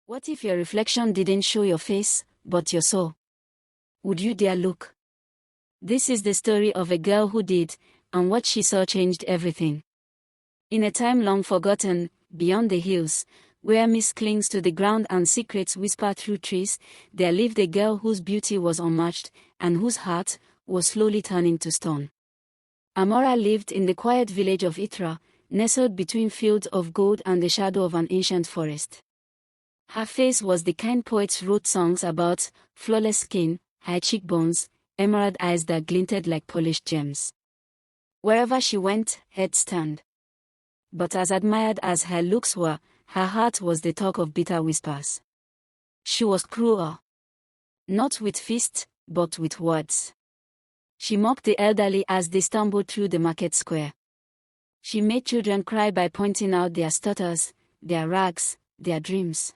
What if your reflection didn't show your face, but your soul? Would you dare look? This is the story of a girl who did, and what she saw changed everything. In a time long forgotten, beyond the hills, where mist clings to the ground and secrets whisper through trees, there lived a girl whose beauty was unmatched, and whose heart was slowly turning to stone. Amara lived in the quiet village of Ithra, nestled between fields of gold and the shadow of an ancient forest. Her face was the kind poets wrote songs about: flawless skin, high cheekbones, emerald eyes that glinted like polished gems. Wherever she went, heads turned. But as admired as her looks were, her heart was the talk of bitter whispers. She was cruel. Not with fists, but with words. She mocked the elderly as they stumbled through the market square. She made children cry by pointing out their stutters, their rags, their dreams.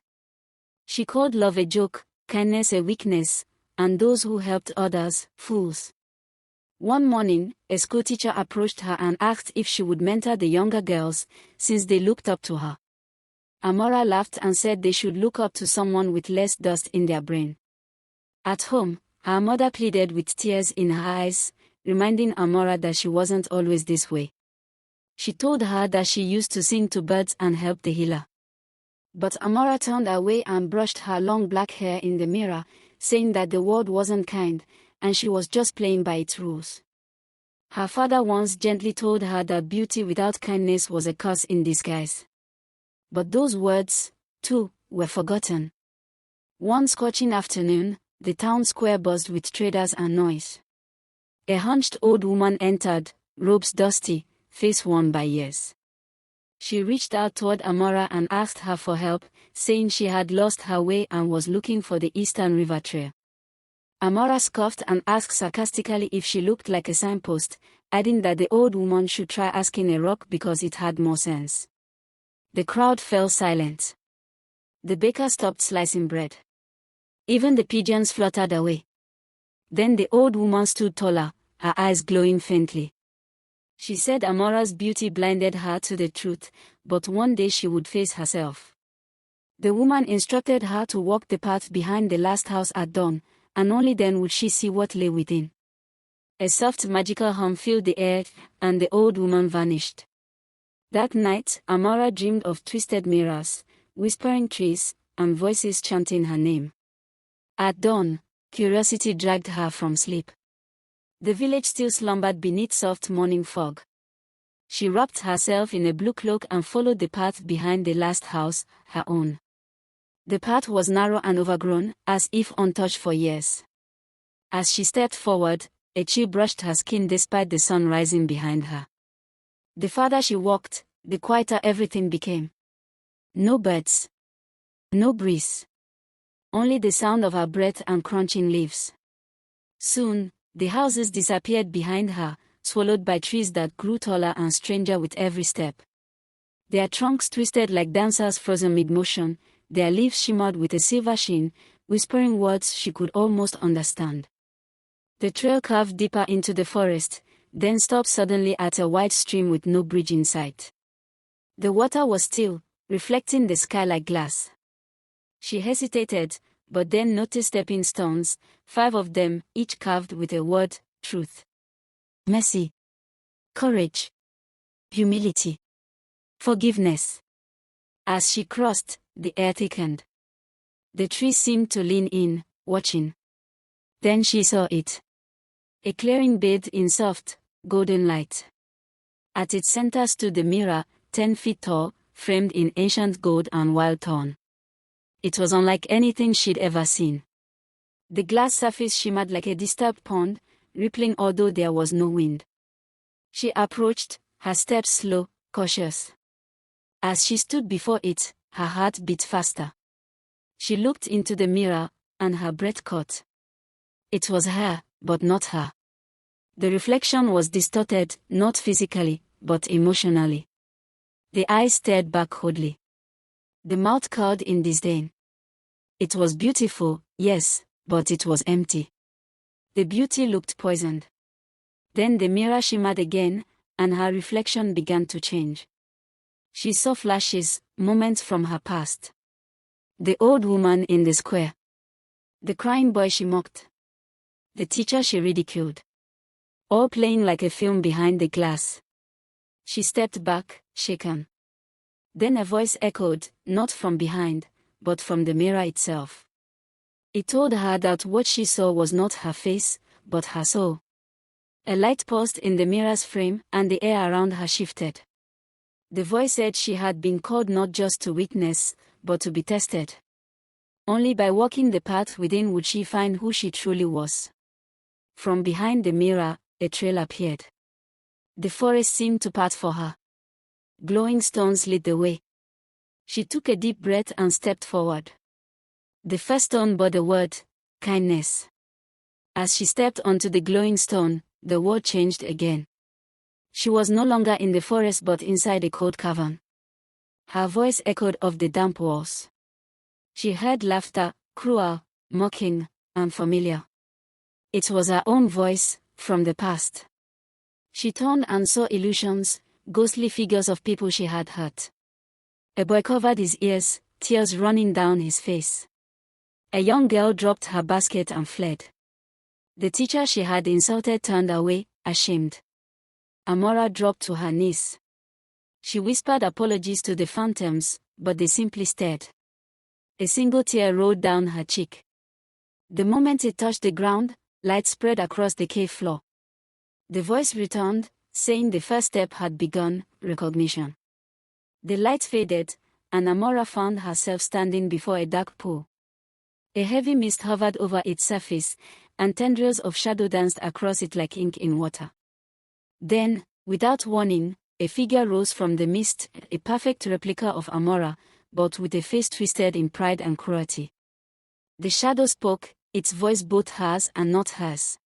She called love a joke, kindness a weakness, and those who helped others, fools. One morning, a schoolteacher approached her and asked if she would mentor the younger girls, since they looked up to her. Amara laughed and said they should look up to someone with less dust in their brain. At home, her mother pleaded with tears in her eyes, reminding Amara that she wasn't always this way. She told her that she used to sing to birds and help the healer. But Amara turned away and brushed her long black hair in the mirror, saying that the world wasn't kind, and she was just playing by its rules. Her father once gently told her that beauty without kindness was a curse in disguise. But those words, too, were forgotten. One scorching afternoon, the town square buzzed with traders and noise. A hunched old woman entered, robes dusty, face worn by years. She reached out toward Amara and asked her for help, saying she had lost her way and was looking for the Eastern River Trail. Amara scoffed and asked sarcastically if she looked like a signpost, adding that the old woman should try asking a rock because it had more sense. The crowd fell silent. The baker stopped slicing bread. Even the pigeons fluttered away. Then the old woman stood taller, her eyes glowing faintly. She said Amara's beauty blinded her to the truth, but one day she would face herself. The woman instructed her to walk the path behind the last house at dawn, and only then would she see what lay within. A soft magical hum filled the air, and the old woman vanished. That night, Amara dreamed of twisted mirrors, whispering trees, and voices chanting her name. At dawn, curiosity dragged her from sleep. The village still slumbered beneath soft morning fog. She wrapped herself in a blue cloak and followed the path behind the last house, her own. The path was narrow and overgrown, as if untouched for years. As she stepped forward, a chill brushed her skin despite the sun rising behind her. The farther she walked, the quieter everything became. No birds. No breeze. Only the sound of her breath and crunching leaves. Soon, the houses disappeared behind her, swallowed by trees that grew taller and stranger with every step. Their trunks twisted like dancers frozen mid-motion, their leaves shimmered with a silver sheen, whispering words she could almost understand. The trail curved deeper into the forest, then stopped suddenly at a wide stream with no bridge in sight. The water was still, reflecting the sky like glass. She hesitated, but then noticed stepping stones, 5 of them, each carved with a word: truth, mercy, courage, humility, forgiveness. As she crossed, the air thickened. The trees seemed to lean in, watching. Then she saw it. A clearing bathed in soft, golden light. At its center stood the mirror, 10 feet tall, framed in ancient gold and wild thorn. It was unlike anything she'd ever seen. The glass surface shimmered like a disturbed pond, rippling although there was no wind. She approached, her steps slow, cautious. As she stood before it, her heart beat faster. She looked into the mirror, and her breath caught. It was her, but not her. The reflection was distorted, not physically, but emotionally. The eyes stared back coldly. The mouth curled in disdain. It was beautiful, yes, but it was empty. The beauty looked poisoned. Then the mirror shimmered again, and her reflection began to change. She saw flashes, moments from her past. The old woman in the square. The crying boy she mocked. The teacher she ridiculed. All playing like a film behind the glass. She stepped back, shaken. Then a voice echoed, not from behind, but from the mirror itself. It told her that what she saw was not her face, but her soul. A light pulsed in the mirror's frame, and the air around her shifted. The voice said she had been called not just to witness, but to be tested. Only by walking the path within would she find who she truly was. From behind the mirror, a trail appeared. The forest seemed to part for her. Glowing stones lit the way. She took a deep breath and stepped forward. The first stone bore the word, kindness. As she stepped onto the glowing stone, the world changed again. She was no longer in the forest but inside a cold cavern. Her voice echoed off the damp walls. She heard laughter, cruel, mocking, unfamiliar. It was her own voice, from the past. She turned and saw illusions, ghostly figures of people she had hurt. A boy covered his ears, tears running down his face. A young girl dropped her basket and fled. The teacher she had insulted turned away, ashamed. Amara dropped to her knees. She whispered apologies to the phantoms, but they simply stared. A single tear rolled down her cheek. The moment it touched the ground, light spread across the cave floor. The voice returned, saying the first step had begun, recognition. The light faded, and Amara found herself standing before a dark pool. A heavy mist hovered over its surface, and tendrils of shadow danced across it like ink in water. Then, without warning, a figure rose from the mist, a perfect replica of Amara, but with a face twisted in pride and cruelty. The shadow spoke, its voice both hers and not hers.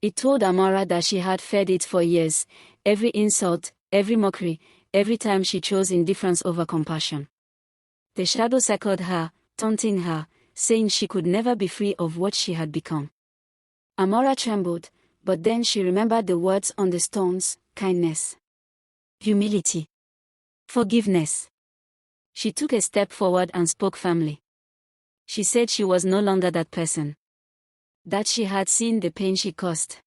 It told Amara that she had fed it for years, every insult, every mockery, every time she chose indifference over compassion. The shadow circled her, taunting her, saying she could never be free of what she had become. Amara trembled, but then she remembered the words on the stones, kindness, humility, forgiveness. She took a step forward and spoke firmly. She said she was no longer that person. That she had seen the pain she caused.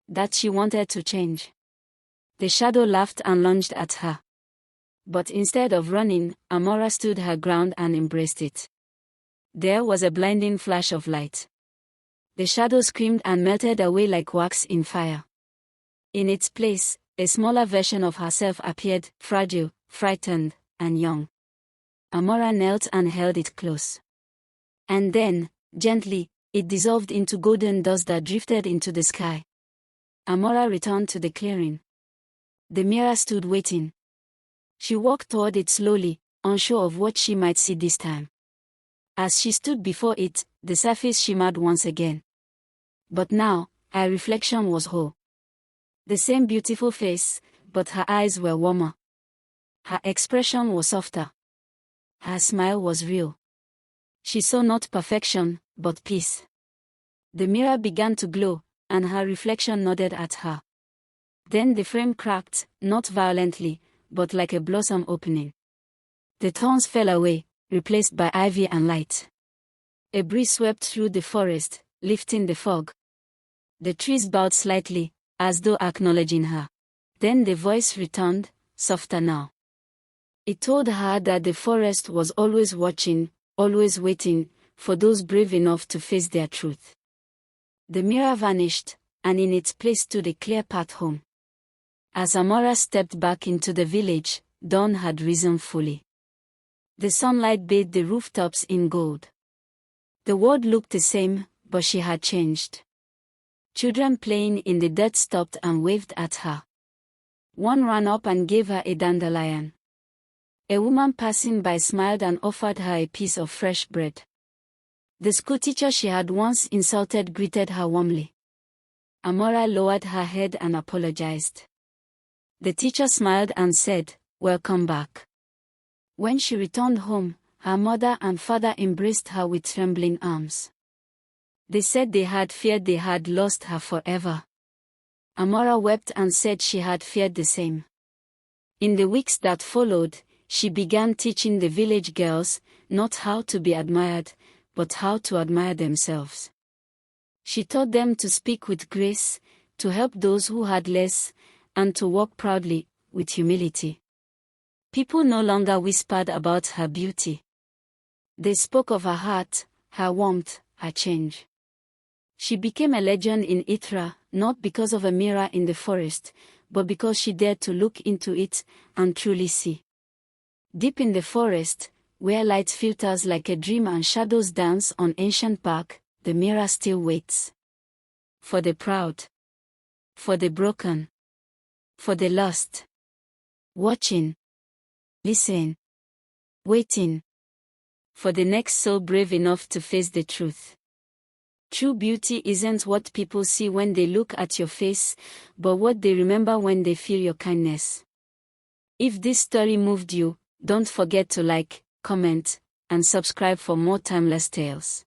That she wanted to change. The shadow laughed and lunged at her. But instead of running, Amara stood her ground and embraced it. There was a blinding flash of light. The shadow screamed and melted away like wax in fire. In its place, a smaller version of herself appeared, fragile, frightened, and young. Amara knelt and held it close. And then, gently, it dissolved into golden dust that drifted into the sky. Amara returned to the clearing. The mirror stood waiting. She walked toward it slowly, unsure of what she might see this time. As she stood before it, the surface shimmered once again. But now, her reflection was whole. The same beautiful face, but her eyes were warmer. Her expression was softer. Her smile was real. She saw not perfection, but peace. The mirror began to glow, and her reflection nodded at her. Then the frame cracked, not violently, but like a blossom opening. The thorns fell away, replaced by ivy and light. A breeze swept through the forest, lifting the fog. The trees bowed slightly, as though acknowledging her. Then the voice returned, softer now. It told her that the forest was always watching, always waiting, for those brave enough to face their truth. The mirror vanished, and in its place stood a clear path home. As Amara stepped back into the village, dawn had risen fully. The sunlight bathed the rooftops in gold. The world looked the same, but she had changed. Children playing in the dirt stopped and waved at her. One ran up and gave her a dandelion. A woman passing by smiled and offered her a piece of fresh bread. The schoolteacher she had once insulted greeted her warmly. Amara lowered her head and apologized. The teacher smiled and said, "Welcome back." When she returned home, her mother and father embraced her with trembling arms. They said they had feared they had lost her forever. Amara wept and said she had feared the same. In the weeks that followed, she began teaching the village girls, not how to be admired, but how to admire themselves. She taught them to speak with grace, to help those who had less, and to walk proudly, with humility. People no longer whispered about her beauty. They spoke of her heart, her warmth, her change. She became a legend in Ithra, not because of a mirror in the forest, but because she dared to look into it and truly see. Deep in the forest, where light filters like a dream and shadows dance on ancient bark, the mirror still waits. For the proud. For the broken. For the lost. Watching. Listening. Waiting. For the next soul brave enough to face the truth. True beauty isn't what people see when they look at your face, but what they remember when they feel your kindness. If this story moved you, don't forget to like, comment, and subscribe for more timeless tales.